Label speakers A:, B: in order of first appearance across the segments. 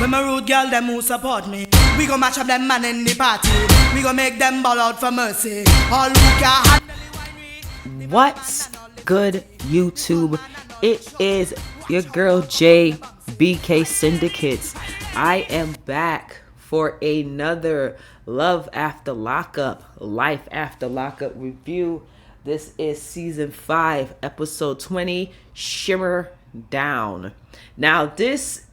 A: When my rude girl them who support me, we gon' match up them man in the party. We gon' make them ball out for mercy. All who can handle it.
B: What's good, YouTube? It is your girl JBK Syndicates. I am back for another Love After Lockup, Life After Lockup review. This is season 5, episode 20, Shimmer Down. Now, this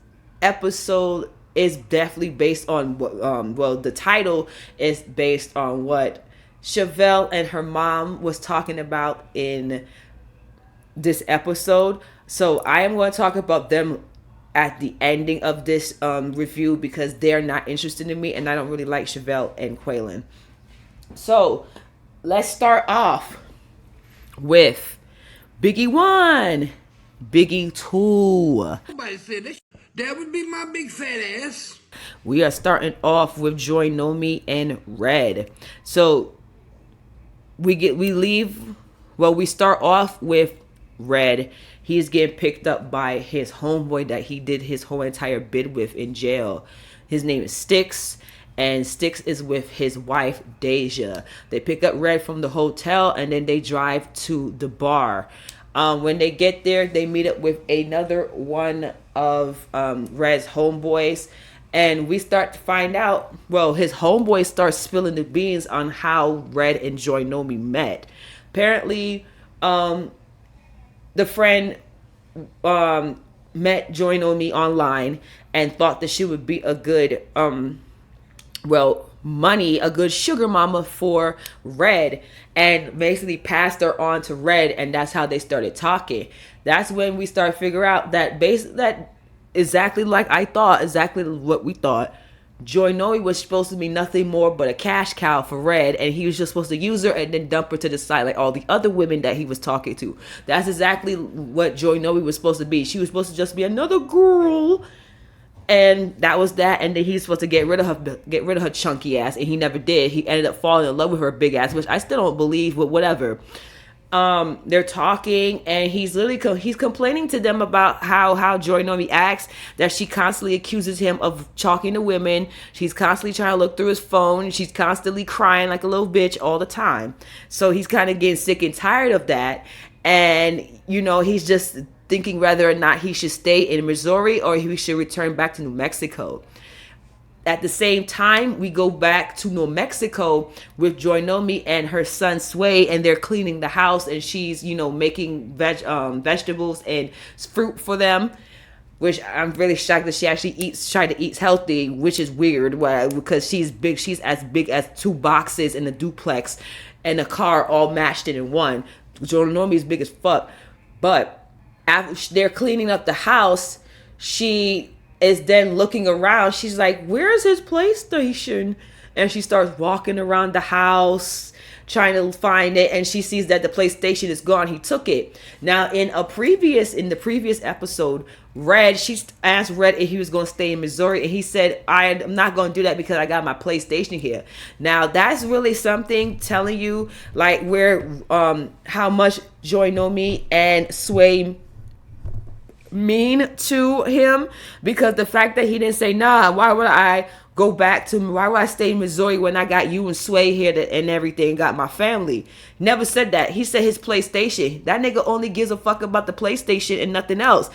B: episode is definitely based on what, the title is based on what Chevelle and her mom was talking about in this episode. So I am going to talk about them at the ending of this review because they're not interested in me and I don't really like Chevelle and Quin. So let's start off with Biggie 1, Biggie 2.
C: Somebody said that would be my big fat ass.
B: We are starting off with Joy Nomi and Red. So we start off with Red. He's getting picked up by his homeboy that he did his whole entire bid with in jail. His name is Sticks, and Sticks is with his wife Deja. They pick up Red from the hotel and then they drive to the bar. When they get there, they meet up with another one of Red's homeboys, and we start to find out, well, his homeboy starts spilling the beans on how Red and Joy Nomi met. Apparently, the friend met Joy Nomi online and thought that she would be a good a good sugar mama for Red, and basically passed her on to Red, and that's how they started talking. That's when we start figure out that exactly like I thought, exactly what we thought. Joy Nomi was supposed to be nothing more but a cash cow for Red, and he was just supposed to use her and then dump her to the side like all the other women that he was talking to. That's exactly what Joy Nomi was supposed to be. She was supposed to just be another girl, and that was that. And then he's supposed to get rid of her chunky ass, and he never did. He ended up falling in love with her big ass, which I still don't believe, but whatever. They're talking, and he's complaining to them about how Joy Nomi acts, that she constantly accuses him of talking to women. She's constantly trying to look through his phone. She's constantly crying like a little bitch all the time. So he's kind of getting sick and tired of that. And, he's just thinking whether or not he should stay in Missouri or he should return back to New Mexico. At the same time, we go back to New Mexico with Joy Nomi and her son Sway, and they're cleaning the house, and she's, making vegetables and fruit for them, which I'm really shocked that she actually tries to eat healthy, which is weird, because she's big. She's as big as 2 boxes in a duplex and a car all mashed in one. Joy Nomi is big as fuck. But after they're cleaning up the house, she is then looking around. She's like, where's his PlayStation? And she starts walking around the house trying to find it, and she sees that the PlayStation is gone. He took it. Now, in the previous episode, she asked Red if he was going to stay in Missouri, and he said, I'm not going to do that because I got my PlayStation here. Now, that's really something telling you like where how much Joy Nomi and Sway mean to him, because the fact that he didn't say, nah, why would I stay in Missouri when I got you and Sway here and everything, got my family. Never said that. He said his PlayStation. That nigga only gives a fuck about the PlayStation and nothing else.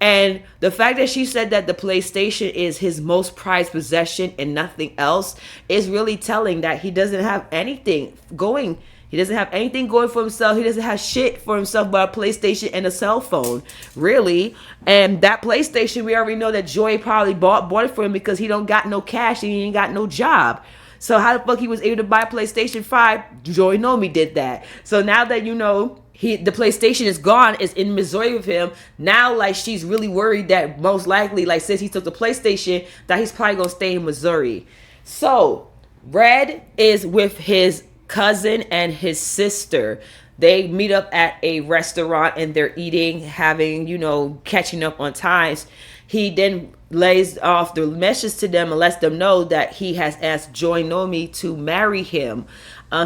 B: And the fact that she said that the PlayStation is his most prized possession and nothing else is really telling that he doesn't have anything going. He doesn't have anything going for himself. He doesn't have shit for himself but a PlayStation and a cell phone, really. And that PlayStation, we already know that Joy probably bought it for him because he don't got no cash and he ain't got no job. So how the fuck he was able to buy a PlayStation 5? Joy Nomi did that. So now that the PlayStation is gone, is in Missouri with him, now like she's really worried that most likely, like since he took the PlayStation, that he's probably gonna stay in Missouri. So Red is with his cousin and his sister. They meet up at a restaurant and they're eating, having, catching up on times. He then lays off the message to them and lets them know that he has asked Joy Nomi to marry him.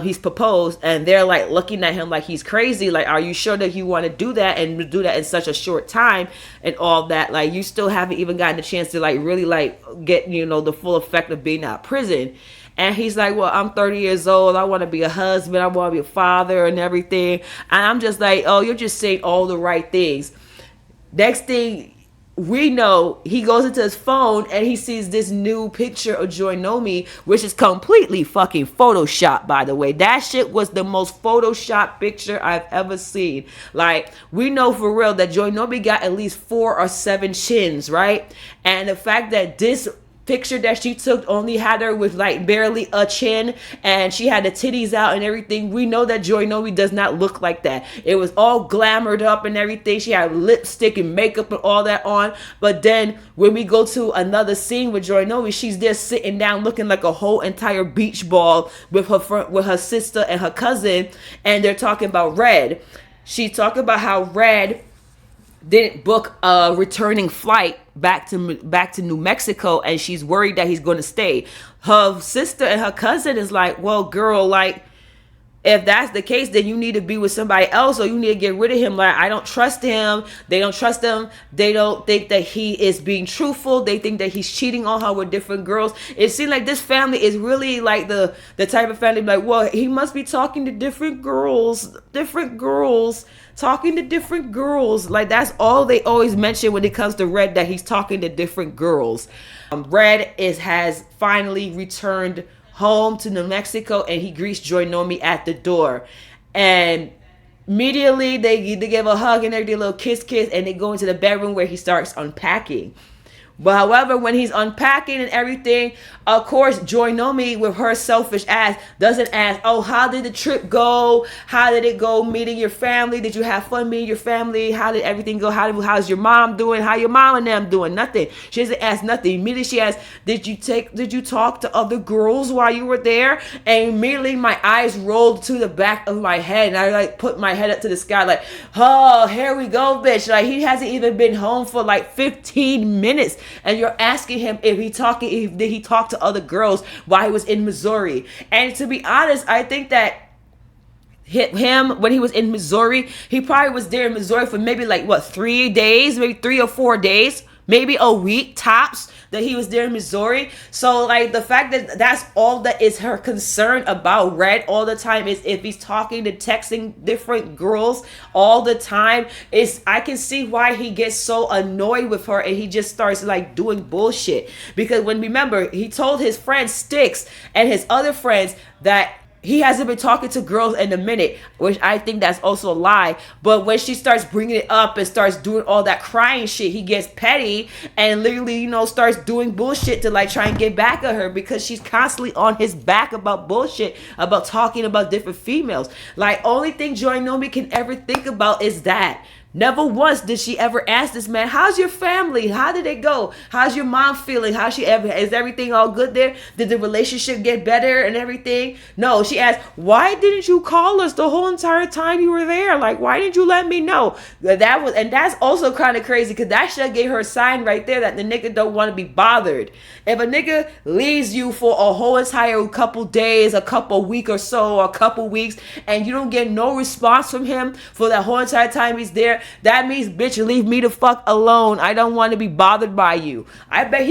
B: He's proposed, and they're like looking at him like he's crazy. Like, are you sure that you want to do that and do that in such a short time and all that? Like, you still haven't even gotten a chance to like really like get, you know, the full effect of being out of prison. And he's like, well, I'm 30 years old. I want to be a husband. I want to be a father and everything. And I'm just like, oh, you're just saying all the right things. Next thing we know, he goes into his phone and he sees this new picture of Joy Nomi, which is completely fucking photoshopped, by the way. That shit was the most photoshopped picture I've ever seen. Like, we know for real that Joy Nomi got at least 4 or 7 chins, right? And the fact that this picture that she took only had her with like barely a chin and she had the titties out and everything, we know that Joy Nomi does not look like that. It was all glamored up and everything. She had lipstick and makeup and all that on. But then when we go to another scene with Joy Nomi, she's there sitting down looking like a whole entire beach ball with her sister and her cousin, and they're talking about Red. She talked about how Red didn't book a returning flight back to New Mexico, and she's worried that he's going to stay. Her sister and her cousin is like, well, girl, like, if that's the case, then you need to be with somebody else, or you need to get rid of him. Like, I don't trust him. They don't trust him. They don't think that he is being truthful. They think that he's cheating on her with different girls. It seems like this family is really like the type of family like, well, he must be talking to different girls, talking to different girls. Like, that's all they always mention when it comes to Red, that he's talking to different girls. Red has finally returned home to New Mexico, and he greets Joy Nomi at the door. And immediately they give a hug and everything, a little kiss, and they go into the bedroom where he starts unpacking. But however, when he's unpacking and everything, of course, Joy Nomi, with her selfish ass, doesn't ask, oh, how did the trip go? How did it go meeting your family? Did you have fun meeting your family? How did everything go? How's your mom doing? How your mom and them doing? Nothing. She doesn't ask nothing. Immediately she asks, did you talk to other girls while you were there? And immediately my eyes rolled to the back of my head, and I like put my head up to the sky like, oh, here we go, bitch. Like, he hasn't even been home for like 15 minutes. And you're asking him did he talk to other girls while he was in Missouri? And to be honest, I think that him when he was in Missouri, he probably was there in Missouri for maybe like 3 days, maybe 3 or 4 days, maybe a week tops, that he was there in Missouri. So like the fact that that's all that is her concern about Red all the time is if he's talking to texting different girls all the time, is I can see why he gets so annoyed with her and he just starts like doing bullshit. Because remember, he told his friend Sticks and his other friends that he hasn't been talking to girls in a minute, which I think that's also a lie. But when she starts bringing it up and starts doing all that crying shit, he gets petty and literally, starts doing bullshit to like try and get back at her, because she's constantly on his back about bullshit, about talking about different females. Like, only thing Joy Nomi can ever think about is that. Never once did she ever ask this man, how's your family? How did it go? How's your mom feeling? Is everything all good there? Did the relationship get better and everything? No, she asked, why didn't you call us the whole entire time you were there? Like, why didn't you let me know? And that's also kind of crazy, because that should have gave her a sign right there that the nigga don't want to be bothered. If a nigga leaves you for a whole entire couple days, a couple week or so, or a couple weeks, and you don't get no response from him for that whole entire time he's there, that means, bitch, leave me the fuck alone. I don't want to be bothered by you. I bet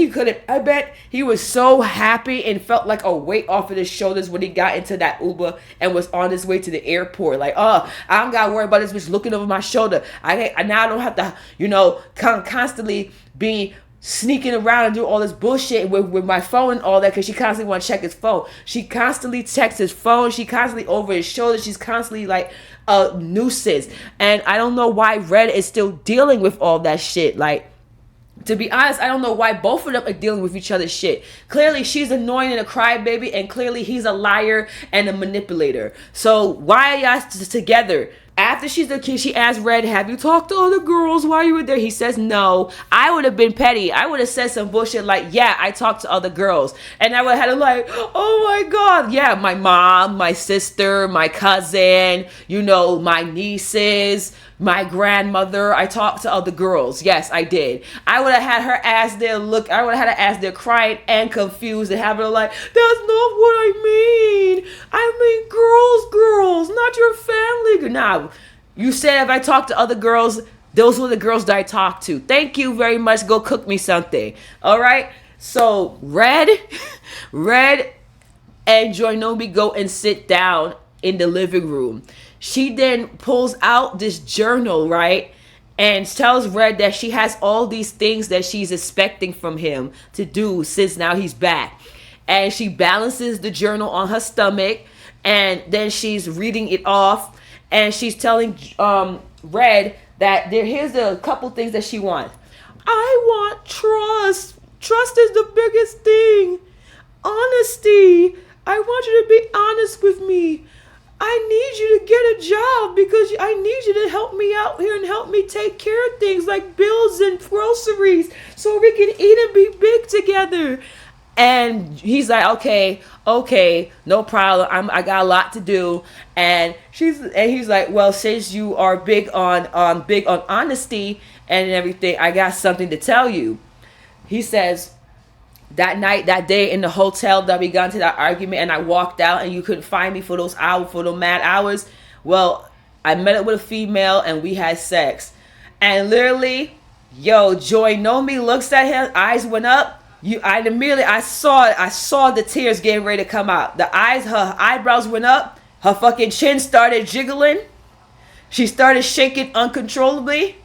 B: he was so happy and felt like a weight off of his shoulders when he got into that Uber and was on his way to the airport. Like, oh, I don't gotta worry about this bitch looking over my shoulder. I don't have to, constantly be sneaking around and do all this bullshit with my phone and all that, because she constantly want to check his phone. She constantly checks his phone. She constantly over his shoulder. She's constantly like a nuisance. And I don't know why Red is still dealing with all that shit. Like, to be honest, I don't know why both of them are dealing with each other's shit. Clearly, she's annoying and a crybaby, and clearly he's a liar and a manipulator. So why are y'all together? After she's the kid, she asked Red, have you talked to other girls while you were there? He says no. I would have been petty. I would have said some bullshit like, yeah, I talked to other girls. And I would have had to like, oh my God. Yeah, my mom, my sister, my cousin, my nieces, my grandmother. I talked to other girls. Yes, I did. I would have had her ass there I would have had her ass there crying and confused and having her like, that's not what I mean. I mean girls, not your family. Nah, you said if I talked to other girls, those were the girls that I talked to. Thank you very much. Go cook me something. All right. So Red and Joy Nomi go and sit down in the living room. She then pulls out this journal, right? And tells Red that she has all these things that she's expecting from him to do since now he's back. And she balances the journal on her stomach. And then she's reading it off. And she's telling Red that here's a couple things that she wants. I want trust. Trust is the biggest thing. Honesty. I want you to be honest with me. I need you to get a job because I need you to help me out here and help me take care of things like bills and groceries so we can eat and be big together. And he's like, okay, no problem. I got a lot to do. And he's like, well, since you are big on honesty and everything, I got something to tell you. He says, that day in the hotel that we got into that argument and I walked out and you couldn't find me for those mad hours. Well, I met up with a female and we had sex. And literally, Joy Nomi looks at him, eyes went up. I saw the tears getting ready to come out. Her eyebrows went up, her fucking chin started jiggling. She started shaking uncontrollably.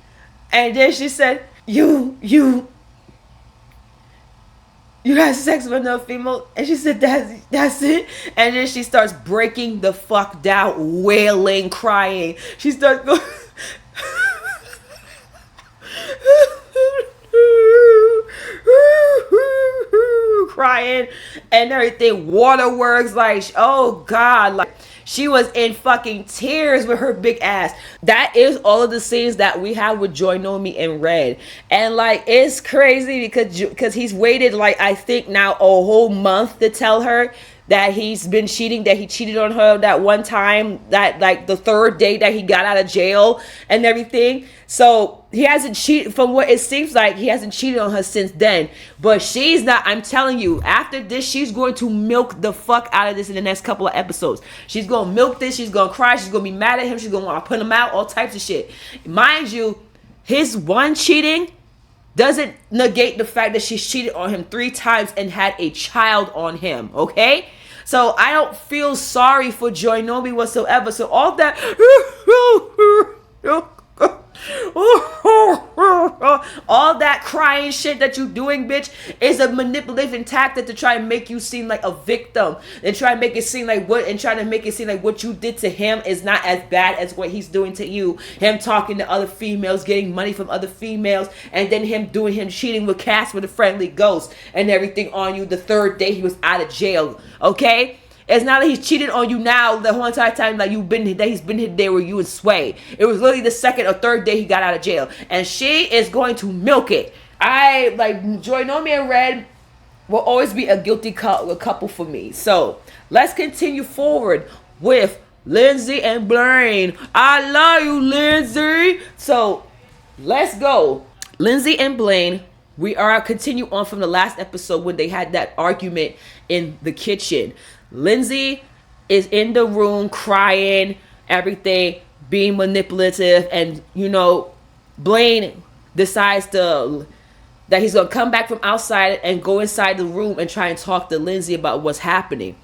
B: And then she said, You had sex with another female? And she said, that's it. And then she starts breaking the fuck down, wailing, crying. She starts going crying and everything. Waterworks, like, oh God, like she was in fucking tears with her big ass. That is all of the scenes that we have with Joy Nomi and Red. And like, it's crazy because he's waited like, I think now a whole month to tell her that he's been cheating, that he cheated on her that one time, that like the third day that he got out of jail and everything. So he hasn't cheated, from what it seems like, he hasn't cheated on her since then. But she's not, I'm telling you, after this, she's going to milk the fuck out of this in the next couple of episodes. She's going to milk this, she's going to cry, she's going to be mad at him, she's going to want to put him out, all types of shit. Mind you, his one cheating doesn't negate the fact that she's cheated on him 3 times and had a child on him, okay? So I don't feel sorry for Joy Nomi whatsoever. So all that all that crying shit that you doing, bitch, is a manipulative tactic to try and make you seem like a victim and try and make it seem like what you did to him is not as bad as what he's doing to you. Him talking to other females, getting money from other females, and then him cheating with Casper the Friendly Ghost and everything on you the third day he was out of jail. Okay? It's not that he's cheated on you now the whole entire time that he's been there with you and Sway. It was literally the second or third day he got out of jail. And she is going to milk it. I like Joy Nomi and Red will always be a guilty couple for me. So let's continue forward with Lindsay and Blaine. I love you, Lindsay. So let's go. Lindsay and Blaine. We are continue on from the last episode when they had that argument in the kitchen. Lindsay is in the room crying, everything, being manipulative, and Blaine decides that he's gonna come back from outside and go inside the room and try and talk to Lindsay about what's happening.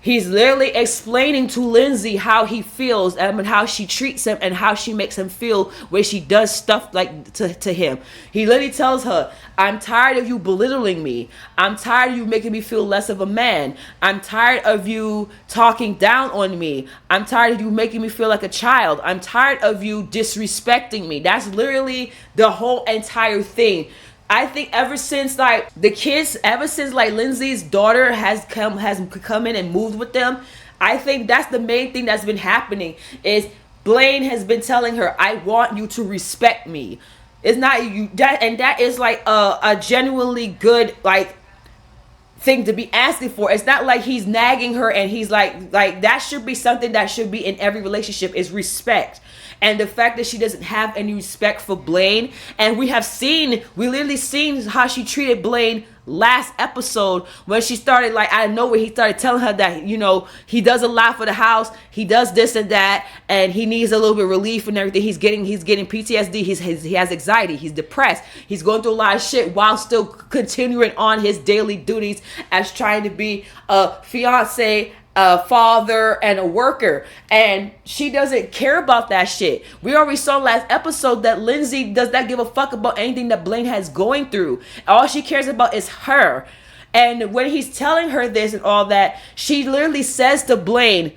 B: He's literally explaining to Lindsay how he feels and how she treats him and how she makes him feel when she does stuff like to him. He literally tells her, I'm tired of you belittling me. I'm tired of you making me feel less of a man. I'm tired of you talking down on me. I'm tired of you making me feel like a child. I'm tired of you disrespecting me. That's literally the whole entire thing. I think ever since Lindsay's daughter has come in and moved with them, I think that's the main thing that's been happening is Blaine has been telling her, I want you to respect me. It's not you that is like a genuinely good like thing to be asking for. It's not like he's nagging her and he's like that should be something that should be in every relationship, is respect. And the fact that she doesn't have any respect for Blaine, and we literally seen how she treated Blaine last episode when she started, like, out of nowhere, he started telling her that, you know, he does a lot for the house, he does this and that, and he needs a little bit of relief and everything. He's getting PTSD, he has anxiety, he's depressed, he's going through a lot of shit while still continuing on his daily duties as trying to be a fiance, a father, and a worker. And she doesn't care about that shit. We already saw last episode that Lindsay does not give a fuck about anything that Blaine has going through. All she cares about is her. And when he's telling her this and all that, she literally says to Blaine,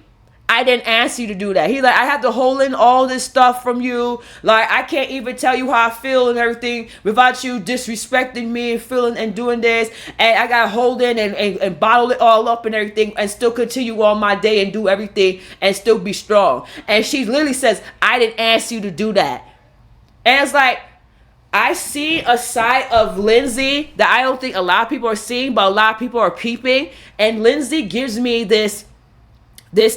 B: I didn't ask you to do that. He's like, I have to hold in all this stuff from you. Like, I can't even tell you how I feel and everything without you disrespecting me and feeling and doing this. And I got to hold in and bottle it all up and everything and still continue on my day and do everything and still be strong. And she literally says, I didn't ask you to do that. And it's like, I see a side of Lindsay that I don't think a lot of people are seeing, but a lot of people are peeping. And Lindsay gives me this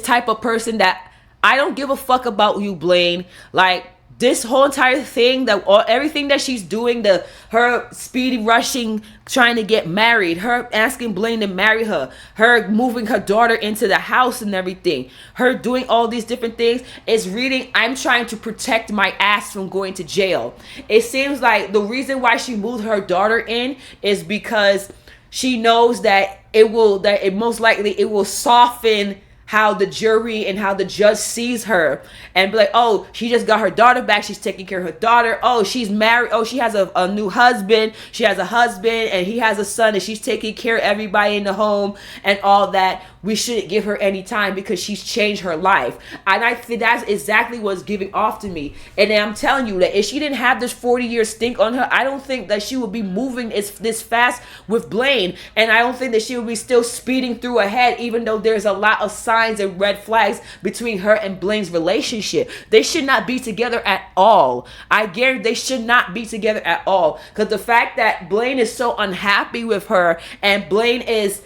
B: type of person that I don't give a fuck about you, Blaine. Like, this whole entire thing, everything that she's doing, her speedy rushing, trying to get married, her asking Blaine to marry her moving her daughter into the house and everything, her doing all these different things, is reading, I'm trying to protect my ass from going to jail. It seems like the reason why she moved her daughter in is because she knows that it most likely it will soften how the jury and how the judge sees her, and be like, oh, she just got her daughter back, she's taking care of her daughter, oh, she's married, oh, she has a new husband, she has a husband and he has a son and she's taking care of everybody in the home and all that. We shouldn't give her any time because she's changed her life. And I think that's exactly what's giving off to me. And I'm telling you that if she didn't have this 40-year stink on her, I don't think that she would be moving this fast with Blaine. And I don't think that she would be still speeding through ahead, even though there's a lot of signs and red flags between her and Blaine's relationship. They should not be together at all. I guarantee they should not be together at all. Because the fact that Blaine is so unhappy with her, and Blaine is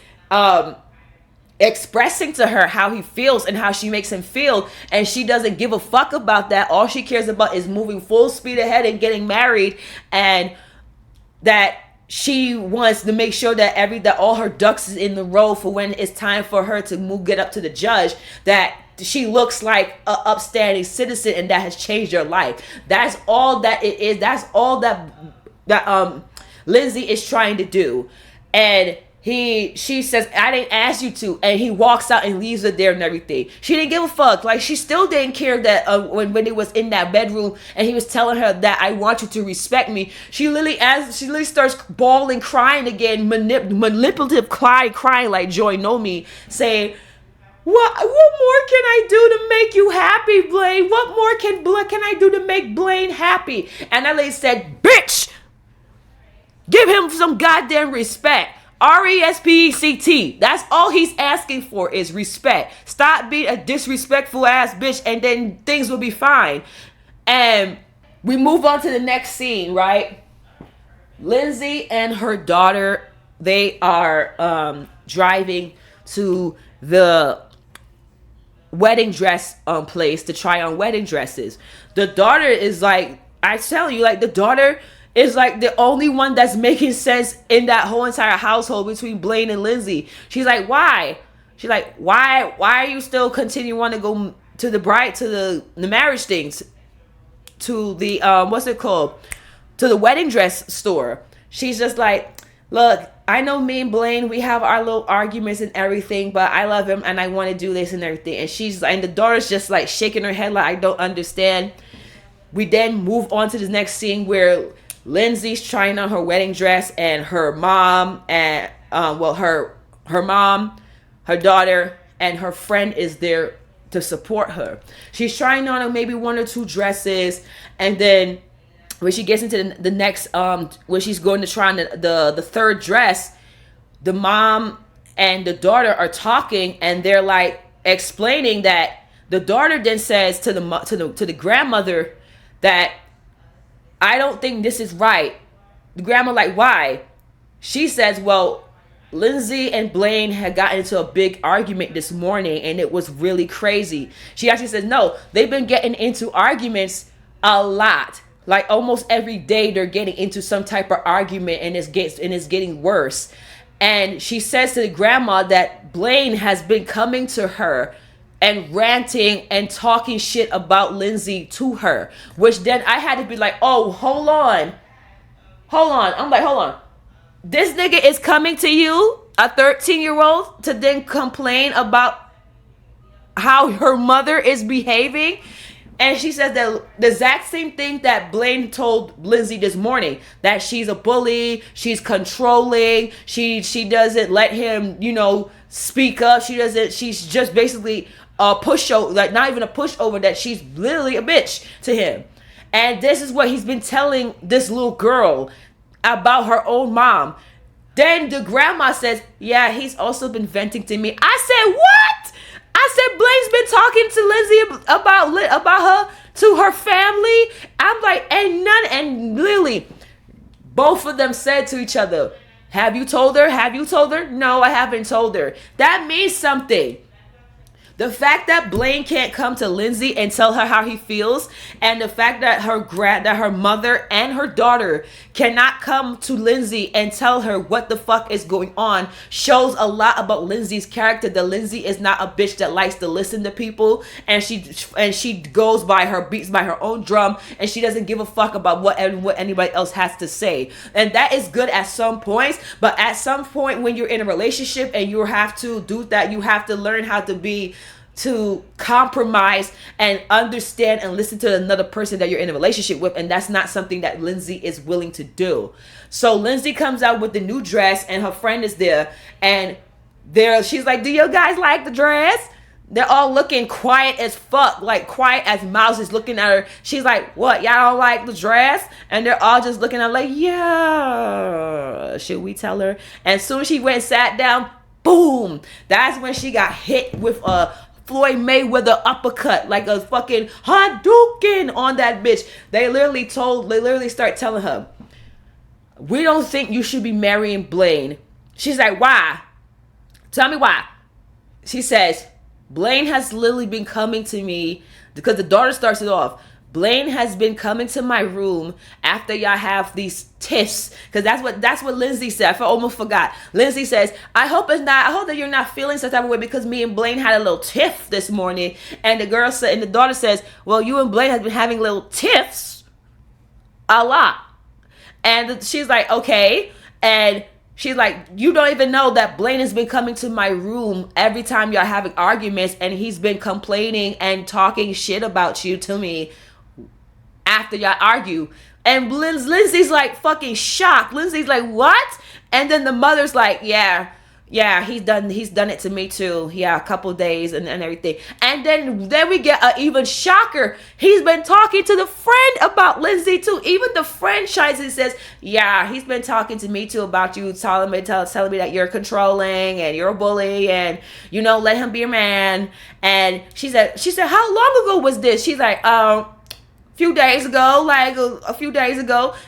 B: expressing to her how he feels and how she makes him feel, and she doesn't give a fuck about that. All she cares about is moving full speed ahead and getting married, and that she wants to make sure that all her ducks is in the row for when it's time for her to get up to the judge, that she looks like an upstanding citizen and that has changed her life. That's all that it is. That's all that Lindsay is trying to do. And she says, I didn't ask you to, and he walks out and leaves her there and everything. She didn't give a fuck. Like, she still didn't care that when it was in that bedroom and he was telling her that I want you to respect me. She literally starts bawling, crying again, manipulative crying like Joy Nomi, saying, What more can I do to make you happy, Blaine? What more can I do to make Blaine happy? And that lady said, bitch, give him some goddamn respect. RESPECT. That's all he's asking for is respect. Stop being a disrespectful ass bitch, and then things will be fine. And we move on to the next scene, right? Lindsay and her daughter, they are driving to the wedding dress place to try on wedding dresses. The daughter is like, I tell you, like, the daughter is like the only one that's making sense in that whole entire household between Blaine and Lindsay. She's like, why? She's like, why are you still continuing to go to the marriage things, to the what's it called, to the wedding dress store? She's just like, look, I know me and Blaine, we have our little arguments and everything, but I love him and I want to do this and everything. And the daughter's just like shaking her head like, I don't understand. We then move on to the next scene where Lindsay's trying on her wedding dress, and her mom and her mom, her daughter, and her friend is there to support her. She's trying on maybe one or two dresses, and then when she gets into the next when she's going to try on the third dress, the mom and the daughter are talking, and they're like explaining that the daughter then says to the grandmother that I don't think this is right. The grandma like, why? She says, well, Lindsay and Blaine had gotten into a big argument this morning, and it was really crazy. She actually says, no, they've been getting into arguments a lot. Like almost every day they're getting into some type of argument, and it's getting worse. And she says to the grandma that Blaine has been coming to her and ranting and talking shit about Lindsay to her, which then I had to be like, oh, hold on. I'm like, hold on. This nigga is coming to you, a 13-year-old, to then complain about how her mother is behaving. And she says that the exact same thing that Blaine told Lindsay this morning, that she's a bully, she's controlling, she doesn't let him, speak up. She's just basically a pushover, like not even a pushover, that she's literally a bitch to him. And this is what he's been telling this little girl about her own mom. Then the grandma says, yeah, he's also been venting to me. I said, what? I said, Blaine's been talking to Lindsay about her to her family. I'm like, and literally, both of them said to each other, have you told her? Have you told her? No, I haven't told her. That means something. The fact that Blaine can't come to Lindsay and tell her how he feels, and the fact that her mother and her daughter cannot come to Lindsay and tell her what the fuck is going on, shows a lot about Lindsay's character. That Lindsay is not a bitch that likes to listen to people, and she goes by beats by her own drum, and she doesn't give a fuck about what anybody else has to say. And that is good at some points, but at some point when you're in a relationship and you have to do that, you have to learn how to compromise and understand and listen to another person that you're in a relationship with, and that's not something that Lindsay is willing to do. So Lindsay comes out with the new dress, and her friend is there, and she's like, do you guys like the dress? They're all looking quiet as fuck, like quiet as mouses, looking at her. She's like, what, y'all don't like the dress? And they're all just looking at her like, yeah, should we tell her? And as soon as she went and sat down, boom, that's when she got hit with a Floyd Mayweather uppercut, like a fucking Hadouken on that bitch. They literally start telling her, we don't think you should be marrying Blaine. She's like, why? Tell me why. She says, Blaine has literally been coming to me, because the daughter starts it off. Blaine has been coming to my room after y'all have these tiffs, because that's what Lindsay said. I almost forgot. Lindsay says, I hope that you're not feeling some type of way, because me and Blaine had a little tiff this morning. And the daughter says, well, you and Blaine have been having little tiffs a lot. And she's like, okay. And she's like, you don't even know that Blaine has been coming to my room every time y'all having arguments, and he's been complaining and talking shit about you to me after y'all argue. And Lindsay's like fucking shocked. Lindsay's like, what? And then the mother's like, yeah, he's done it to me too. Yeah, a couple days and everything. And then we get an even shocker. He's been talking to the friend about Lindsay too. Even the friend chimes and says, yeah, he's been talking to me too about you, telling me that you're controlling and you're a bully, and let him be your man. And she said, how long ago was this? She's like, a few days ago.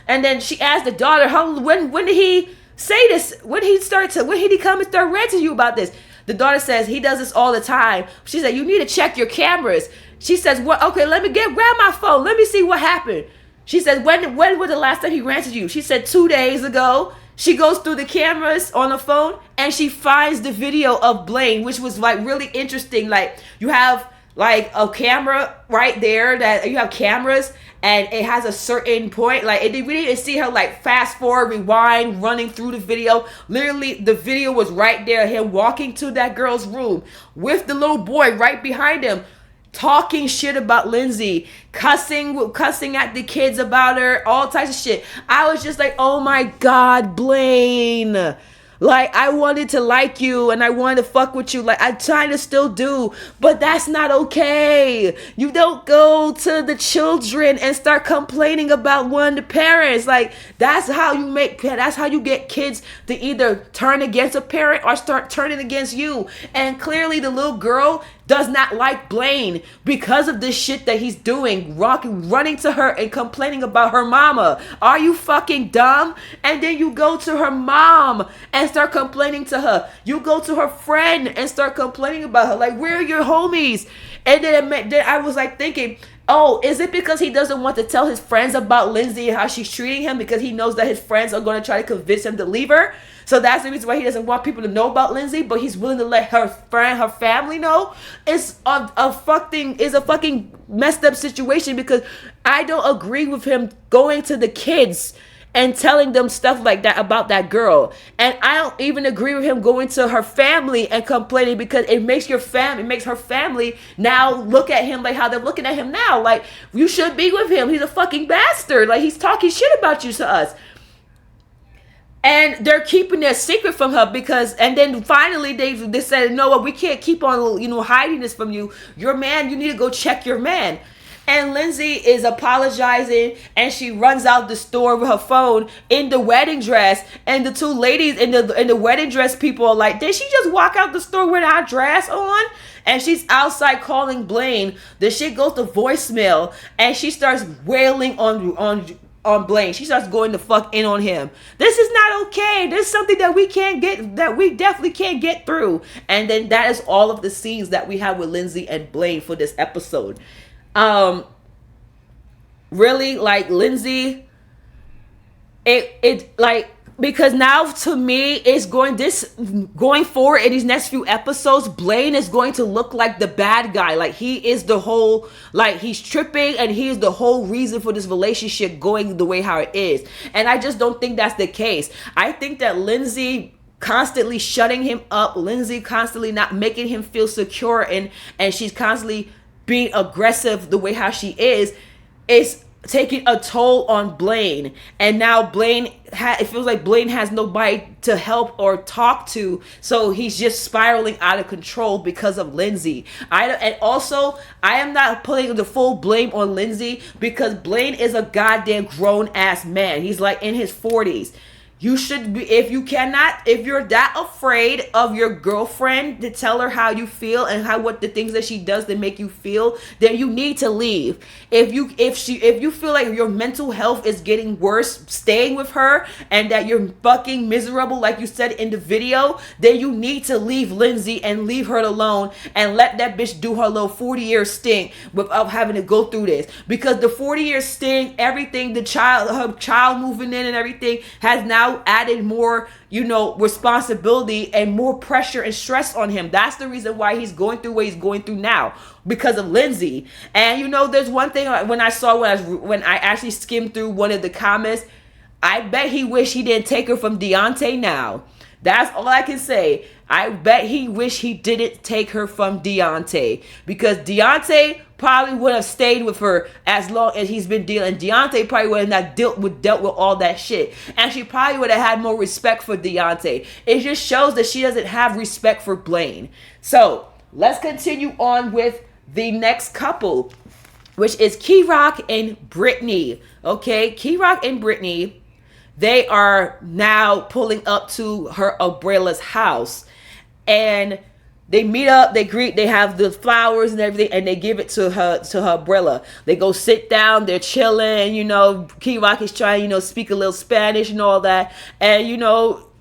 B: And then she asked the daughter, when did he say this? When did he come and start ranting to you about this? The daughter says, he does this all the time. She said, you need to check your cameras. She says, what? Okay, let me grab my phone. Let me see what happened. She says, when was the last time he ranted you? She said 2 days ago. She goes through the cameras on the phone, and she finds the video of Blaine, which was like really interesting. Like, you have like a camera right there, that you have cameras, and it has a certain point, like we didn't see her like fast forward, rewind, running through the video. Literally the video was right there, him walking to that girl's room with the little boy right behind him, talking shit about Lindsay, cussing at the kids about her, all types of shit. I was just like, oh my God, Blaine. Like, I wanted to like you, and I wanted to fuck with you. Like, I kind of still do, but that's not okay. You don't go to the children and start complaining about one of the parents. Like, that's how you get kids to either turn against a parent or start turning against you. And clearly the little girl does not like Blaine because of this shit that he's doing, running to her and complaining about her mama. Are you fucking dumb? And then you go to her mom and start complaining to her. You go to her friend and start complaining about her. Like, where are your homies? And then I was like thinking, oh, is it because he doesn't want to tell his friends about Lindsay and how she's treating him because he knows that his friends are going to try to convince him to leave her? So that's the reason why he doesn't want people to know about Lindsay, but he's willing to let her family know. It's a fucking messed up situation, because I don't agree with him going to the kids and telling them stuff like that about that girl. And I don't even agree with him going to her family and complaining, because it makes her family now look at him like how they're looking at him now. Like, you should be with him. He's a fucking bastard. Like, he's talking shit about you to us. And they're keeping their secret from her and then finally they said, no, we can't keep on, hiding this from you. Your man, you need to go check your man. And Lindsay is apologizing, and she runs out the store with her phone in the wedding dress. And the two ladies in the wedding dress people are like, did she just walk out the store with her dress on? And she's outside calling Blaine. The shit goes to voicemail, and she starts wailing on Blaine. She starts going the fuck in on him. This is not okay. This is something that we definitely can't get through. And then that is all of the scenes that we have with Lindsay and Blaine for this episode. Really, like, Lindsay, because now to me it's going forward in these next few episodes, Blaine is going to look like the bad guy. Like, he is the whole, like, he's tripping, and he is the whole reason for this relationship going the way how it is. And I just don't think that's the case. I think that Lindsay constantly shutting him up, Lindsay constantly not making him feel secure, and she's constantly being aggressive the way how she is taking a toll on Blaine. And now it feels like Blaine has nobody to help or talk to, so he's just spiraling out of control because of Lindsay. I am not putting the full blame on Lindsay, because Blaine is a goddamn grown ass man. He's like in his 40s. You should be, if you're that afraid of your girlfriend to tell her how you feel and what the things that she does to make you feel, then you need to leave. If you feel like your mental health is getting worse staying with her, and that you're fucking miserable like you said in the video, then you need to leave Lindsay and leave her alone and let that bitch do her little 40-year stint without having to go through this. Because the 40-year stint, everything, her child moving in and everything has now added more, responsibility and more pressure and stress on him. That's the reason why he's going through what he's going through now, because of Lindsay. And there's one thing when I actually skimmed through one of the comments, I bet he wish he didn't take her from Deontay now. That's all I can say. I bet he wish he didn't take her from Deontay, because Deontay probably would have stayed with her as long as he's been dealing. Deontay probably would have not dealt with all that shit. And she probably would have had more respect for Deontay. It just shows that she doesn't have respect for Blaine. So let's continue on with the next couple, which is Kyrock and Britney. Okay, Kyrock and Britney, they are now pulling up to her Umbrella's house, and they meet up, they greet, they have the flowers and everything, and they give it to her Umbrella. They go sit down, they're chilling, Kyrock is trying, speak a little Spanish and all that. And,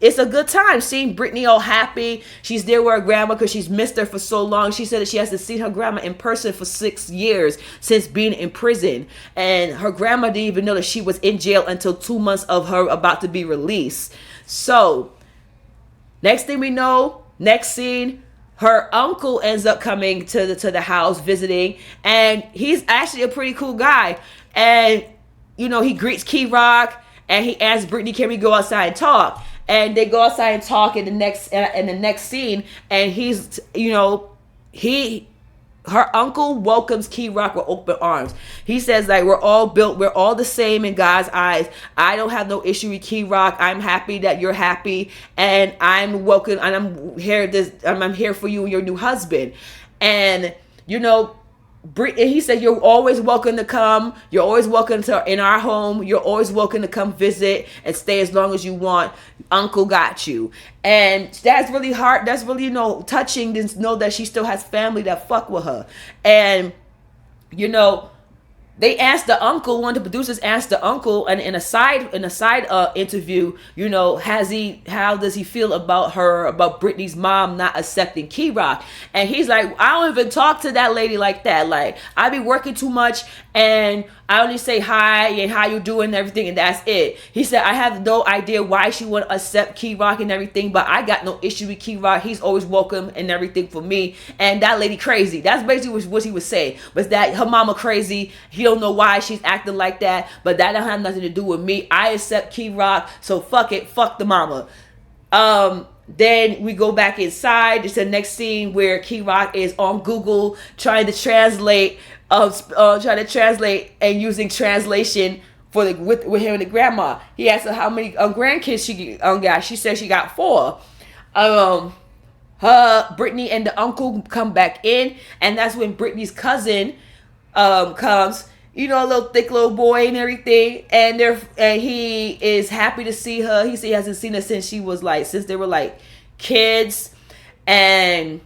B: it's a good time seeing Britney all happy. She's there with her grandma because she's missed her for so long. She said that she has to see her grandma in person for 6 years since being in prison. And her grandma didn't even know that she was in jail until 2 months of her about to be released. So, next thing we know, next scene, her uncle ends up coming to the house visiting, and he's actually a pretty cool guy. And he greets Kyrock, and he asks Britney, "Can we go outside and talk?" And they go outside and talk in the next scene, and her uncle welcomes Kyrock with open arms. He says, like, we're all the same in God's eyes. I don't have no issue with Kyrock. I'm happy that you're happy, and I'm welcome, and I'm here for you and your new husband. And he said, you're always welcome to come. You're always welcome to in our home. You're always welcome to come visit and stay as long as you want. Uncle got you. And that's really hard. That's really, touching to know that she still has family that fuck with her. And, they asked the uncle, one of the producers asked the uncle, and in a side interview, you know, how does he feel about Britney's mom not accepting Kyrock? And he's like, I don't even talk to that lady like that. Like, I be working too much, and I only say hi and how you doing and everything, and that's it. He said, I have no idea why she wouldn't accept Kyrock and everything, but I got no issue with Kyrock. He's always welcome and everything for me. And that lady crazy. That's basically what he was saying. Was that her mama crazy? He don't know why she's acting like that, but that don't have nothing to do with me. I accept Kyrock, so fuck it. Fuck the mama. Then we go back inside. It's the next scene where Kyrock is on Google trying to translate and using translation for with him and the grandma. He asked her how many grandkids she got. She said she got 4. Britney and the uncle come back in, and that's when Britney's cousin comes. You know, a little thick little boy and everything, and he is happy to see her. He said he hasn't seen her since they were like kids, and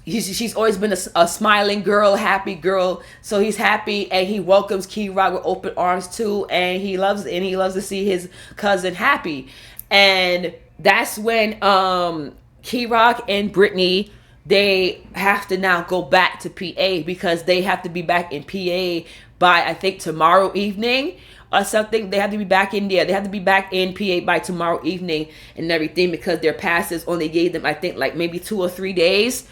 B: she's always been a smiling girl, happy girl. So he's happy, and he welcomes Kyrock with open arms too, and he loves to see his cousin happy. And that's when Kyrock and Britney, they have to now go back to PA because they have to be back in PA by, I think, tomorrow evening or something. They have to be back in there. They have to be back in PA by tomorrow evening and everything, because their passes only gave them, I think, like maybe 2 or 3 days.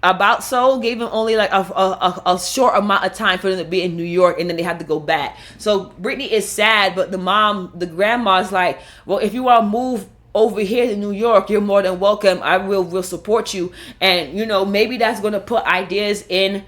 B: Gave them only like a short amount of time for them to be in New York, and then they have to go back. So Britney is sad, but the grandma's like, well, if you want to move over here to New York, you're more than welcome. I will support you. And, you know, maybe that's going to put ideas in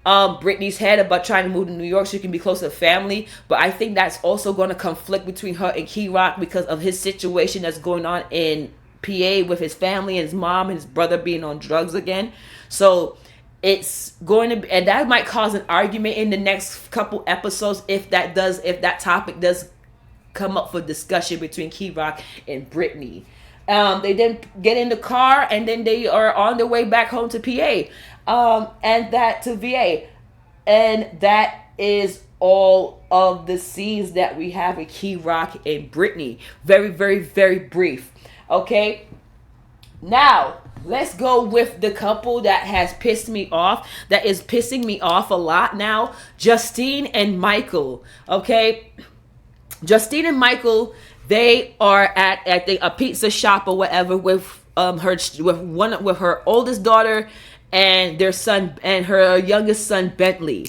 B: Britney's head about trying to move to New York so she can be close to family. But I think that's also going to conflict between her and Kyrock because of his situation that's going on in PA with his family and his mom and his brother being on drugs again. So it's going to be, and that might cause an argument in the next couple episodes if that topic does come up for discussion between Kyrock and Britney. They then get in the car, and then they are on their way back home to PA, and that to VA, and that is all of the scenes that we have with Kyrock and Britney. Very, very, very brief. Okay, now let's go with the couple that has pissed me off, that is pissing me off a lot now. Justine and Michael. Okay, Justine and Michael, they are at I think a pizza shop or whatever with her oldest daughter and their son and her youngest son Bentley.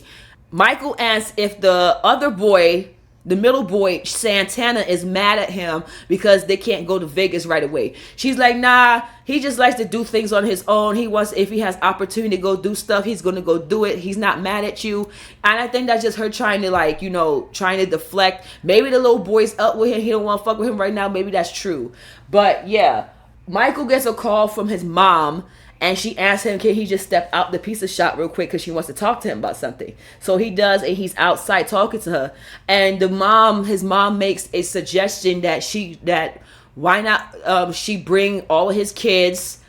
B: Michael asks if the other boy, the middle boy, Santana, is mad at him because they can't go to Vegas right away. She's like, nah, he just likes to do things on his own. If he has opportunity to go do stuff, he's going to go do it. He's not mad at you. And I think that's just her trying to deflect. Maybe the little boy's up with him. He don't want to fuck with him right now. Maybe that's true. But yeah, Michael gets a call from his mom, and she asks him, can he just step out the pizza shop real quick because she wants to talk to him about something. So he does, and he's outside talking to her. And his mom makes a suggestion that why not she bring all of his kids,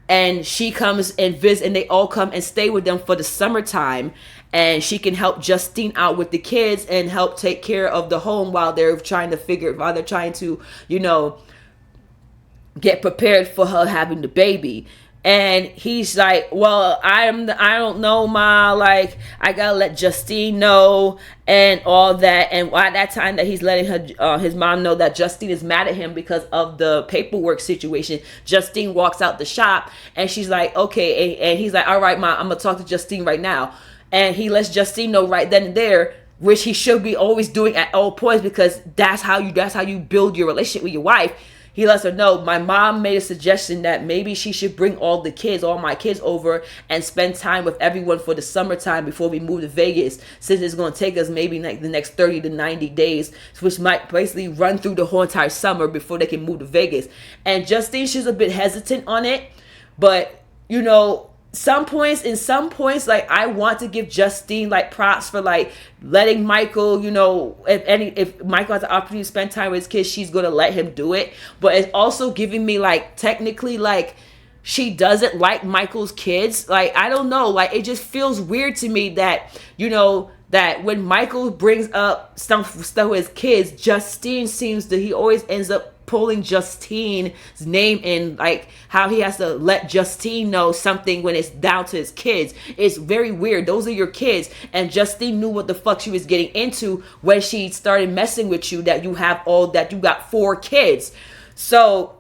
B: and she comes and visit, and they all come and stay with them for the summertime. And she can help Justine out with the kids and help take care of the home while they're trying to, get prepared for her having the baby. And he's like, well, I don't know, Ma. Like, I gotta let Justine know and all that. And at that time that he's letting his mom know that Justine is mad at him because of the paperwork situation, Justine walks out the shop, and she's like, okay. And he's like, all right, Ma, I'm gonna talk to Justine right now. And he lets Justine know right then and there, which he should be always doing at all points, because that's how you build your relationship with your wife. He lets her know, my mom made a suggestion that maybe she should bring all my kids over and spend time with everyone for the summertime before we move to Vegas, since it's going to take us maybe like the next 30 to 90 days, which might basically run through the whole entire summer before they can move to Vegas. And Justine, she's a bit hesitant on it, but some points, like, I want to give Justine like props for like letting Michael, if Michael has the opportunity to spend time with his kids, she's gonna let him do it. But it's also giving me like technically like she doesn't like Michael's kids. Like, I don't know. Like, it just feels weird to me that, you know, that when Michael brings up stuff with his kids, Justine he always ends up pulling Justine's name in, like how he has to let Justine know something when it's down to his kids. It's very weird. Those are your kids. And Justine knew what the fuck she was getting into when she started messing with you, that you got 4 kids. So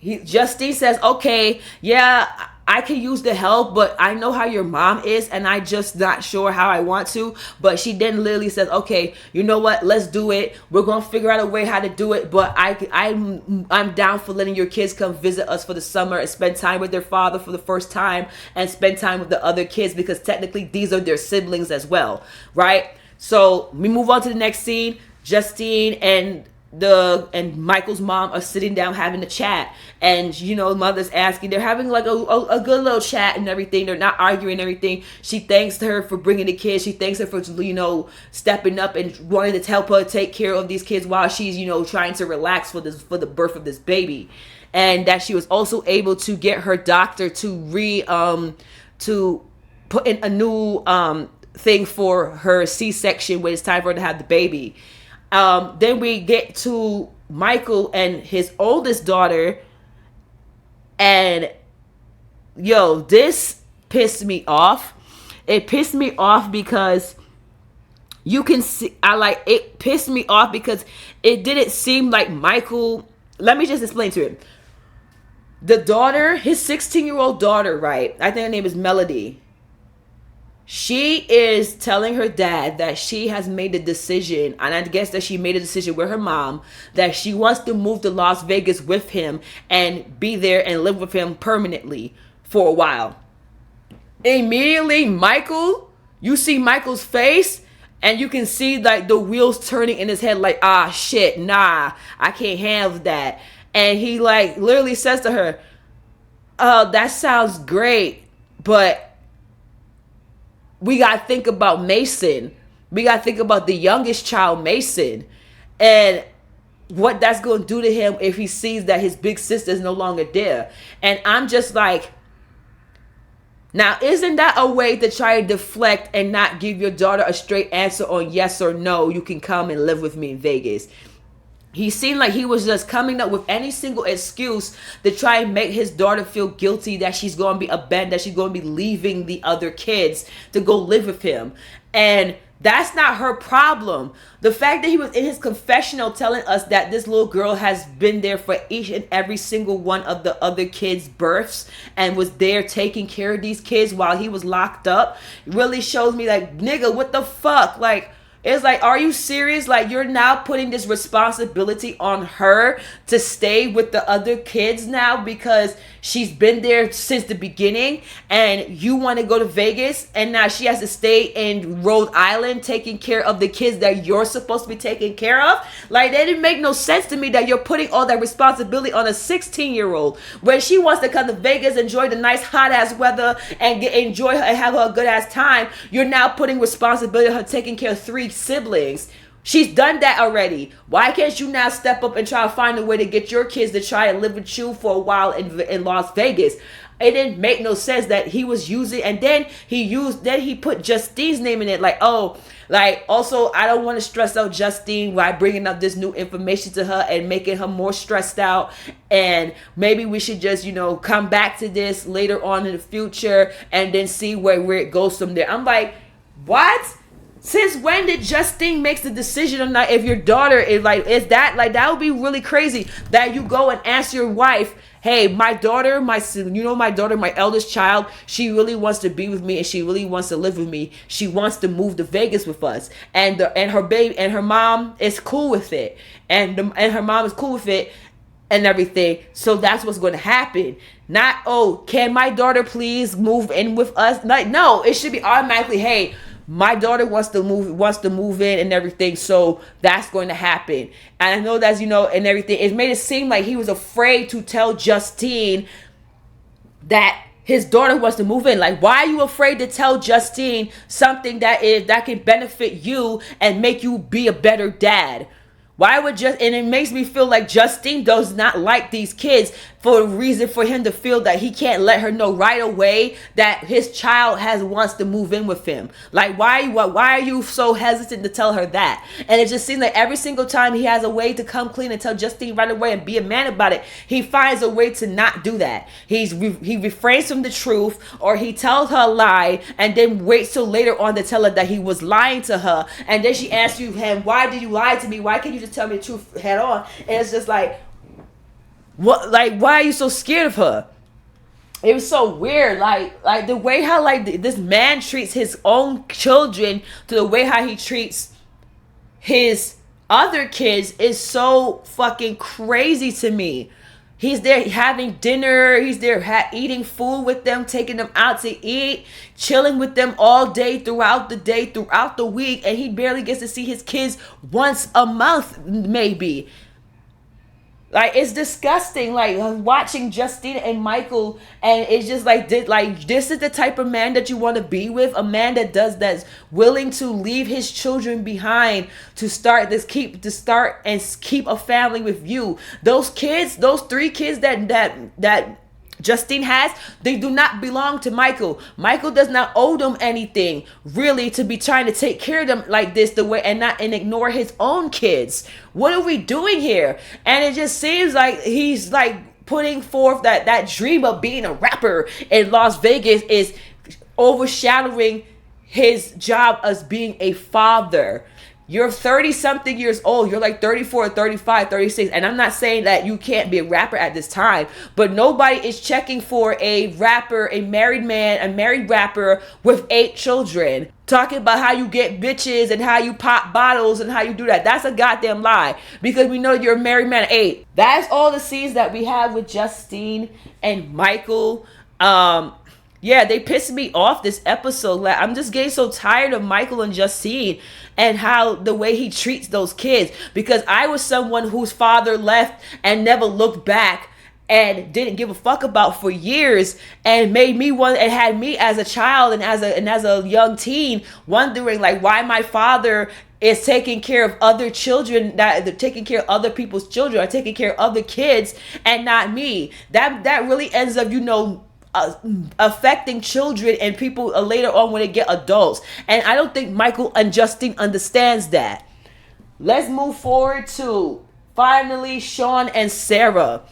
B: Justine says, okay, yeah, I can use the help, but I know how your mom is, and I just not sure how I want to. But she then literally says, okay, you know what? Let's do it. We're going to figure out a way how to do it. But I'm down for letting your kids come visit us for the summer and spend time with their father for the first time and spend time with the other kids, because technically these are their siblings as well, right? So we move on to the next scene. Justine and Michael's mom are sitting down having a chat, and you know, mother's asking, they're having like a good little chat and everything. They're not arguing and everything. She thanks her for bringing the kids. She thanks her for, you know, stepping up and wanting to help her take care of these kids while she's, you know, trying to relax for the birth of this baby. And that she was also able to get her doctor to put in a new thing for her C-section when it's time for her to have the baby. Then we get to Michael and his oldest daughter, and yo, this pissed me off. It pissed me off because you can see, it pissed me off because it didn't seem like Michael. Let me just explain to him. The daughter, his 16-year-old daughter, right? I think her name is Melody. She is telling her dad that she has made a decision, and I guess that she made a decision with her mom, that she wants to move to Las Vegas with him and be there and live with him permanently for a while. Immediately, you see Michael's face, and you can see like the wheels turning in his head, like, ah, shit, nah, I can't handle that. And he like literally says to her, that sounds great, but we got to think about Mason. We got to think about the youngest child, Mason, and what that's going to do to him if he sees that his big sister is no longer there. And I'm just like, now, isn't that a way to try to deflect and not give your daughter a straight answer on yes or no, you can come and live with me in Vegas? He seemed like he was just coming up with any single excuse to try and make his daughter feel guilty that she's going to be abandoned, that she's going to be leaving the other kids to go live with him. And that's not her problem. The fact that he was in his confessional telling us that this little girl has been there for each and every single one of the other kids' births and was there taking care of these kids while he was locked up really shows me like, nigga, what the fuck? Like, it's like, are you serious? Like, you're now putting this responsibility on her to stay with the other kids now because she's been there since the beginning, and you want to go to Vegas, and now she has to stay in Rhode Island taking care of the kids that you're supposed to be taking care of? Like, that didn't make no sense to me that you're putting all that responsibility on a 16-year-old when she wants to come to Vegas, enjoy the nice hot ass weather, and enjoy her and have her a good ass time. You're now putting responsibility on her taking care of 3 siblings. She's done that already. Why can't you now step up and try to find a way to get your kids to try and live with you for a while in Las Vegas? It didn't make no sense that he was using, and then he put Justine's name in it, like, oh, like, also, I don't want to stress out Justine by bringing up this new information to her and making her more stressed out, and maybe we should just, you know, come back to this later on in the future and then see where it goes from there. I'm like, what? Since when did Justine makes the decision on that? If your daughter is like, that would be really crazy that you go and ask your wife, hey, my daughter, my eldest child, she really wants to be with me and she really wants to live with me. She wants to move to Vegas with us, and her baby and her mom is cool with it, and her mom is cool with it and everything. So that's what's going to happen. Not, oh, can my daughter please move in with us? Like, no, it should be automatically, hey, my daughter wants to move in and everything, so that's going to happen. And I know that's, you know, and everything. It made it seem like he was afraid to tell Justine that his daughter wants to move in. Like, why are you afraid to tell Justine something that can benefit you and make you be a better dad? Why would and it makes me feel like Justine does not like these kids for a reason for him to feel that he can't let her know right away that his child wants to move in with him. Like, why are you so hesitant to tell her that? And it just seems like every single time he has a way to come clean and tell Justine right away and be a man about it, he finds a way to not do that. He refrains from the truth, or he tells her a lie and then waits till later on to tell her that he was lying to her. And then she asks him, why did you lie to me? Why can't you just tell me the truth head on? And it's just like, what? Like, why are you so scared of her? It was so weird, like the way how this man treats his own children to the way how he treats his other kids is so fucking crazy to me. He's there having dinner. He's there eating food with them, taking them out to eat, chilling with them all day, throughout the week, and he barely gets to see his kids once a month, maybe. Like, it's disgusting, like, watching Justine and Michael, and it's just like this is the type of man that you want to be with, a man that's willing to leave his children behind to start and keep a family with you. Those kids, those 3 kids that Justine has, they do not belong to Michael. Michael does not owe them anything, really, to be trying to take care of them like this the way and ignore his own kids. What are we doing here? And it just seems like he's like putting forth that dream of being a rapper in Las Vegas is overshadowing his job as being a father. You're 30 something years old. You're like 34, 35, 36. And I'm not saying that you can't be a rapper at this time, but nobody is checking for a rapper, a married man, a married rapper with 8 children. Talking about how you get bitches and how you pop bottles and how you do that. That's a goddamn lie, because we know you're a married man at 8. That's all the scenes that we have with Justine and Michael. Yeah, they pissed me off this episode. Like, I'm just getting so tired of Michael and Justine and how the way he treats those kids. Because I was someone whose father left and never looked back and didn't give a fuck about for years, and made me and had me as a child and as a young teen wondering like why my father is taking care of other children, that they're taking care of other people's children, or taking care of other kids and not me. That really ends up, affecting children and people later on when they get adults. And I don't think Michael and Justine understands that. Let's move forward to finally Sean and Sarah.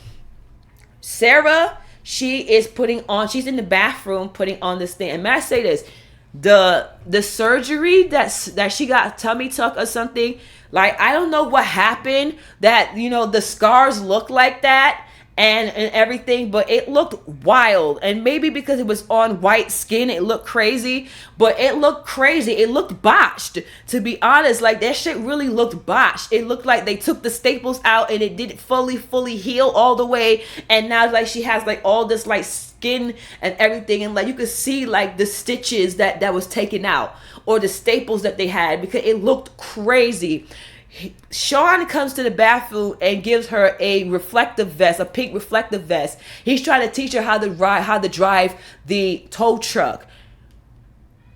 B: Sarah, she's in the bathroom putting on this thing. And may I say this, the surgery that she got tummy tuck or something, like, I don't know what happened that, the scars look like that. And everything, but it looked wild. And maybe because it was on white skin, it looked crazy. But it looked crazy. It looked botched, to be honest. Like, that shit really looked botched. It looked like they took the staples out and it didn't fully heal all the way. And now, like, she has like all this like skin and everything, and like you could see like the stitches that was taken out, or the staples that they had, because it looked crazy. Sean comes to the bathroom and gives her a reflective vest, a pink reflective vest. He's trying to teach her how to drive the tow truck.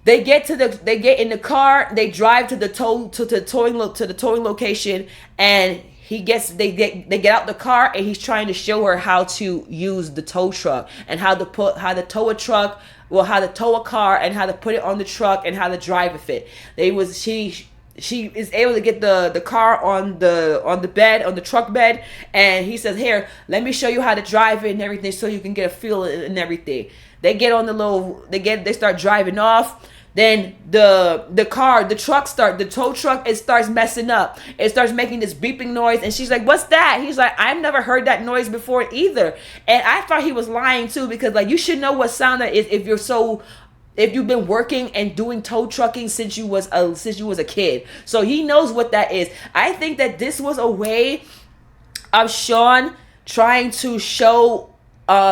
B: They get in the car, they drive to the towing location, and they get out the car, and he's trying to show her how to use the tow truck and how to tow a truck, well, how to tow a car and how to put it on the truck and how to drive with it. She is able to get the car on the truck bed, and he says, "Here, let me show you how to drive it and everything, so you can get a feel and everything." They get on they start driving off. Then the tow truck, it starts messing up. It starts making this beeping noise, and she's like, "What's that?" He's like, "I've never heard that noise before either." And I thought he was lying too, because like, you should know what sound that is if you've been working and doing tow trucking since you was a kid. So he knows what that is. I think that this was a way of Sean trying to show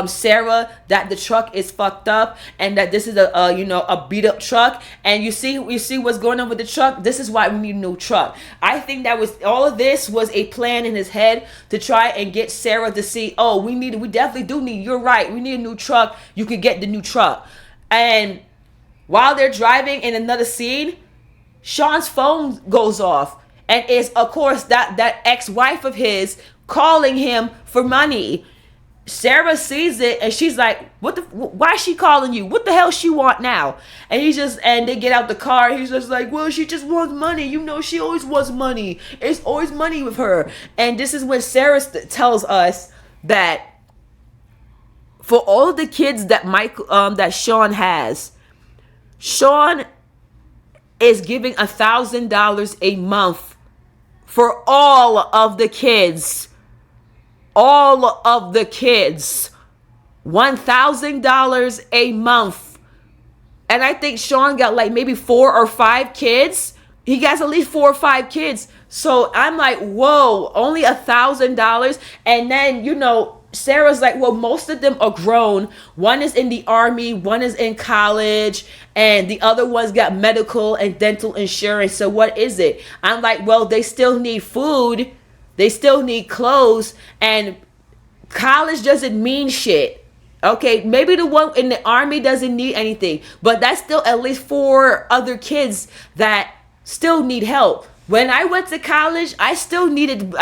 B: Sarah that the truck is fucked up, and that this is a beat up truck. And you see what's going on with the truck. This is why we need a new truck. I think that was all of this was a plan in his head to try and get Sarah to see, oh, we definitely do need, you're right, we need a new truck. You could get the new truck. And while they're driving in another scene, Sean's phone goes off, And it's, of course, that ex-wife of his calling him for money. Sarah sees it and she's like, why is she calling you? What the hell she want now? And they get out the car. He's just like, well, she just wants money. You know, she always wants money. It's always money with her. And this is when Sarah tells us that for all of the kids that that Sean has, Sean is giving $1,000 a month for all of the kids. All of the kids. $1,000 a month. And I think Sean got like maybe 4 or 5 kids. He got at least 4 or 5 kids. So I'm like, whoa, only $1,000. And then, you know, Sarah's like, well, most of them are grown. One is in the army, one is in college, and the other one's got medical and dental insurance. So what is it? I'm like, well, they still need food. They still need clothes, and college doesn't mean shit. Okay, maybe the one in the army doesn't need anything, but that's still at least 4 other kids that still need help. When I went to college, I still needed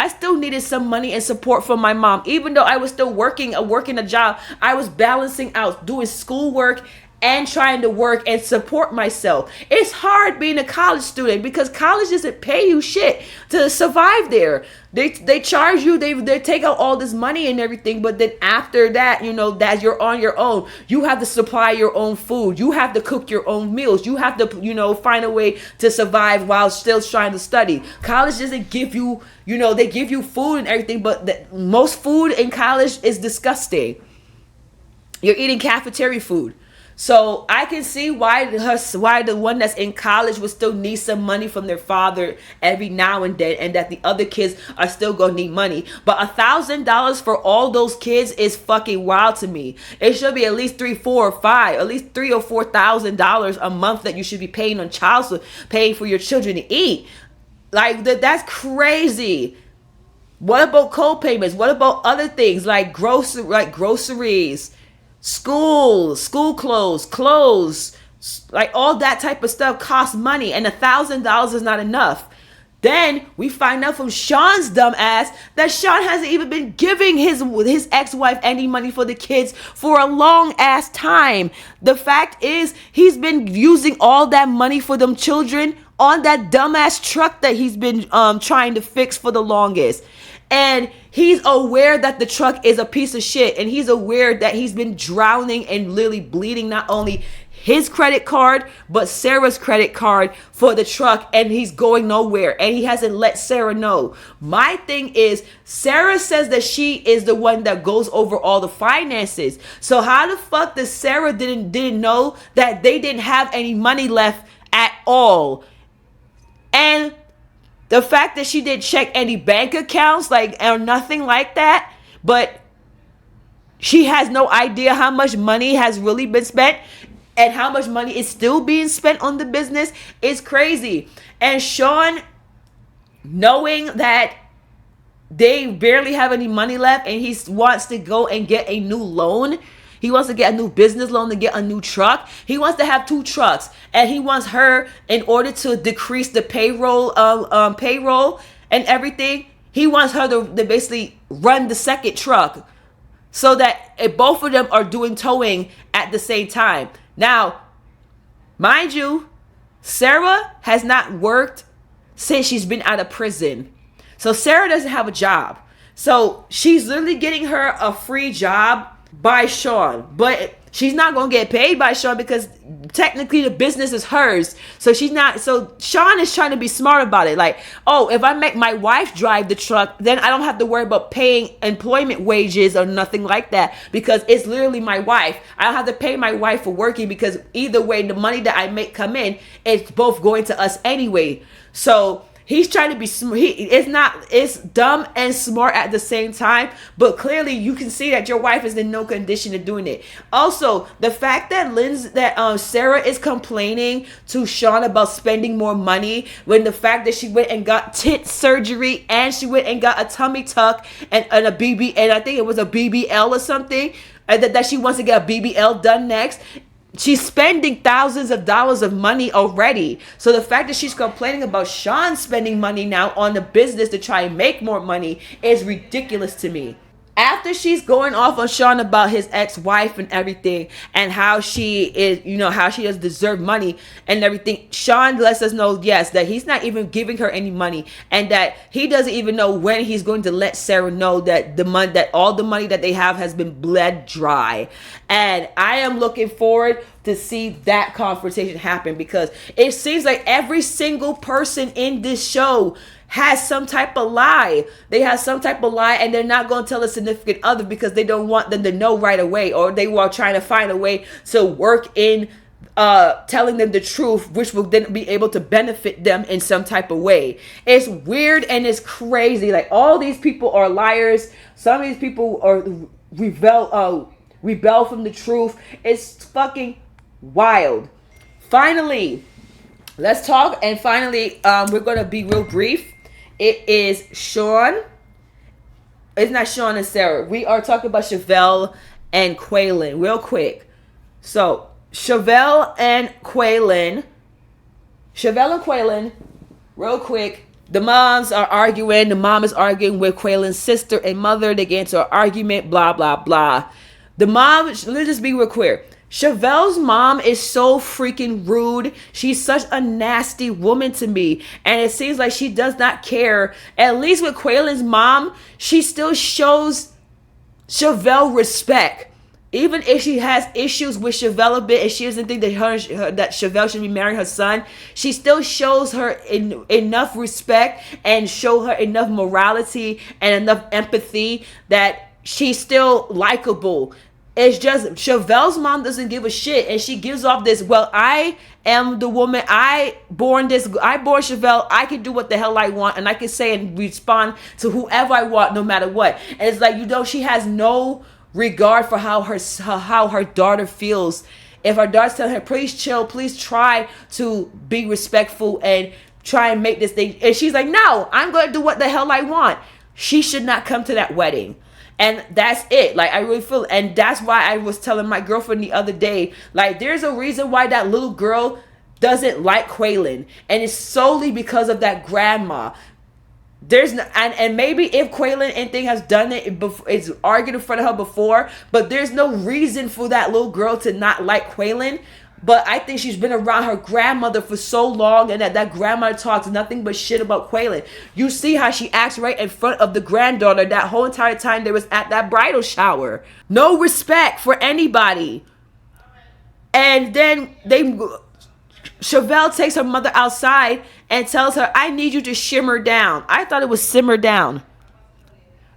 B: some money and support from my mom. Even though I was still working a job, I was balancing out doing schoolwork and trying to work and support myself. It's hard being a college student because college doesn't pay you shit to survive there. They charge you, they take out all this money and everything, but then after that, you know, that you're on your own. You have to supply your own food. You have to cook your own meals. You have to, you know, find a way to survive while still trying to study. College doesn't give you, you know, they give you food and everything, but most food in college is disgusting. You're eating cafeteria food. So I can see why the one that's in college would still need some money from their father every now and then, and that the other kids are still gonna need money. But $1,000 for all those kids is fucking wild to me. It should be at least $3,000, $4,000, or $5,000, at least $3,000 or $4,000 a month that you should be paying on paying for your children to eat. Like that's crazy. What about co-payments? What about other things like groceries? School clothes, like all that type of stuff costs money, and $1,000 is not enough. Then we find out from Sean's dumb ass that Sean hasn't even been giving his ex-wife any money for the kids for a long ass time. The fact is, he's been using all that money for them children on that dumbass truck that he's been trying to fix for the longest. And he's aware that the truck is a piece of shit, and he's aware that he's been drowning and literally bleeding not only his credit card but Sarah's credit card for the truck, and he's going nowhere, and he hasn't let Sarah know. My thing is, Sarah says that she is the one that goes over all the finances. So how the fuck does Sarah didn't know that they didn't have any money left at all? And the fact that she didn't check any bank accounts, or nothing like that, but she has no idea how much money has really been spent and how much money is still being spent on the business is crazy. And Sean, knowing that they barely have any money left and he wants to go and get a new loan, he wants to get a new business loan to get a new truck. He wants to have 2 trucks, and he wants her, in order to decrease the payroll and everything, he wants her to basically run the second truck so that if both of them are doing towing at the same time. Now, mind you, Sarah has not worked since she's been out of prison. So Sarah doesn't have a job. So she's literally getting her a free job by Sean, but she's not gonna get paid by Sean because technically the business is hers. So Sean is trying to be smart about it. Like, oh, if I make my wife drive the truck, then I don't have to worry about paying employment wages or nothing like that because it's literally my wife. I don't have to pay my wife for working because either way, the money that I make come in, it's both going to us anyway. So he's trying to be smart. It's dumb and smart at the same time, but clearly you can see that your wife is in no condition of doing it. Also, the fact that Sarah is complaining to Sean about spending more money when the fact that she went and got tit surgery and she went and got a tummy tuck and a BB, and I think it was a BBL or something, that she wants to get a BBL done next. she's spending thousands of dollars of money already. So the fact that she's complaining about Sean spending money now on the business to try and make more money is ridiculous to me. After she's going off on Sean about his ex-wife and everything and how she is, how she does deserve money and everything, Sean lets us know, yes, that he's not even giving her any money and that he doesn't even know when he's going to let Sarah know that that all the money that they have has been bled dry. And I am looking forward to see that confrontation happen, because it seems like every single person in this show has some type of lie. They have some type of lie, and they're not going to tell a significant other because they don't want them to know right away, or they are trying to find a way to work in telling them the truth, which will then be able to benefit them in some type of way. It's weird and it's crazy. Like, all these people are liars. Some of these people are rebel from the truth. It's fucking wild. Finally, let's talk. And finally, we're going to be real brief. It is Sean. It's not Sean and Sarah. We are talking about Chevelle and Quin real quick. So, Chevelle and Quin, real quick. The moms are arguing. The mom is arguing with Quaylen's sister and mother. They get into an argument, blah, blah, blah. The mom, let's just be real clear. Chevelle's mom is so freaking rude. She's such a nasty woman to me. And it seems like she does not care. At least with Quaylen's mom, she still shows Chevelle respect. Even if she has issues with Chevelle a bit and she doesn't think that Chevelle should be marrying her son, she still shows her enough respect and show her enough morality and enough empathy that she's still likable. It's just Chevelle's mom doesn't give a shit, and she gives off this, well, I am the woman, I born Chevelle, I can do what the hell I want, and I can say and respond to whoever I want no matter what. And it's like, she has no regard for how her daughter feels. If her daughter's telling her, please chill, please try to be respectful and try and make this thing, and she's like, no, I'm going to do what the hell I want, she should not come to that wedding. And that's it. Like, I really feel, and that's why I was telling my girlfriend the other day, like, there's a reason why that little girl doesn't like Quaylen, and it's solely because of that grandma. There's no, and maybe if Quaylen and thing has done it, it's argued in front of her before, but there's no reason for that little girl to not like Quaylen. But I think she's been around her grandmother for so long, and that grandmother talks nothing but shit about Quaylen. You see how she acts right in front of the granddaughter that whole entire time they was at that bridal shower. No respect for anybody. And then Chevelle takes her mother outside and tells her, I need you to shimmer down. I thought it was simmer down.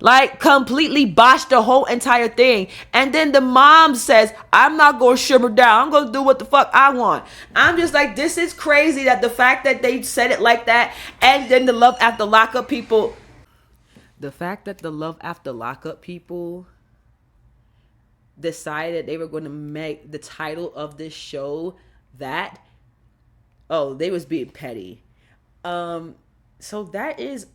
B: Like, completely botched the whole entire thing. And then the mom says, I'm not going to shimmer down. I'm going to do what the fuck I want. I'm just like, this is crazy that the fact that they said it like that. And then the Love After Lockup people. The fact that the Love After Lockup people decided they were going to make the title of this show that. Oh, they was being petty. So that is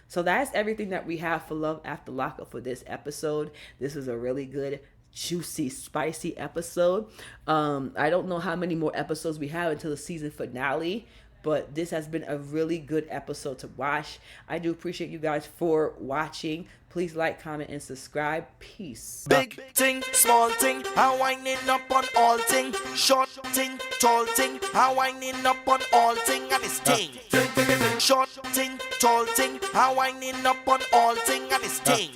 B: so that's everything that we have for Love After Lockup for this episode. This was a really good, juicy, spicy episode. I don't know how many more episodes we have until the season finale, but this has been a really good episode to watch. I do appreciate you guys for watching. Please like, comment, and subscribe. Peace.
D: Big thing, small thing, I'm winding up on all thing. Short thing, tall thing, I'm winding up on all thing, and it's thing. Short thing, tall thing, I'm winding up on all thing, and it's thing.